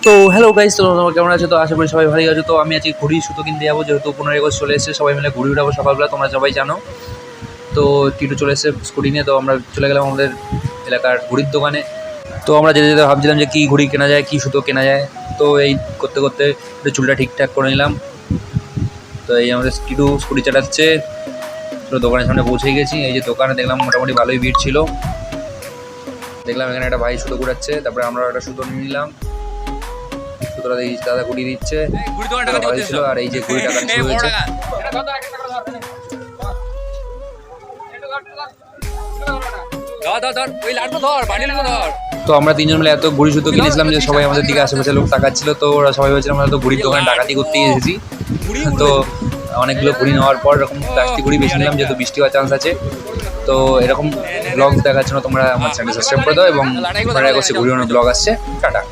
তো hello guys, তো তোমরা কেমন আছো? তো আশা করি সবাই ভালোই আছো। তো আমি আজকে ঘুড়ি সুতো কিনতে যাবো, যেহেতু 15 আগস্ট চলে এসেছে, সবাই মিলে ঘুড়ি উঠাবো সকালবেলা, তোমরা সবাই জানো। তো টিটু চলে এসেছে স্কুটি নিয়ে, তো আমরা চলে গেলাম আমাদের এলাকার ঘুড়ির দোকানে। তো আমরা যেতে যেতে ভাবছিলাম যে কী ঘুড়ি কেনা যায়, কী সুতো কেনা যায়। তো এই করতে করতে একটু চুলটা ঠিকঠাক করে নিলাম। তো এই আমাদের টিটু স্কুটি চালাচ্ছে, তো দোকানের সামনে পৌঁছে গেছি। এই যে দোকানে দেখলাম মোটামুটি ভালোই ভিড় ছিল। দেখলাম এখানে একটা ভাই সুতো কুড়াচ্ছে, তারপরে আমরা একটা সুতো নিয়ে নিলাম। সুতরাং এই দাদা ঘুড়ি দিচ্ছে, ভালোই ছিল। আর এই যে ঘুড়ি টাকা শুরু হয়েছে। তো আমরা তিনজন মিলে এত ঘুড়ি সুতো কিনেছিলাম যে সবাই আমাদের দিকে আশেপাশে লোক তাকাচ্ছিল। তো ওরা সবাই বলছিল আমরা তো ঘুড়ির দোকানে ডাকাতি করতেই এসেছি। তো অনেকগুলো ঘুড়ি নেওয়ার পর এরকম প্লাস্টিক ঘুড়ি বেশি নিলাম, যেহেতু বৃষ্টি হওয়ার চান্স আছে। তো এরকম ব্লগ দেখার জন্য তোমরা আমার চ্যানেল সাবস্ক্রাইব করে দাও, এবং ঘুড়ি অনেক ব্লগ আসছে। টাটা।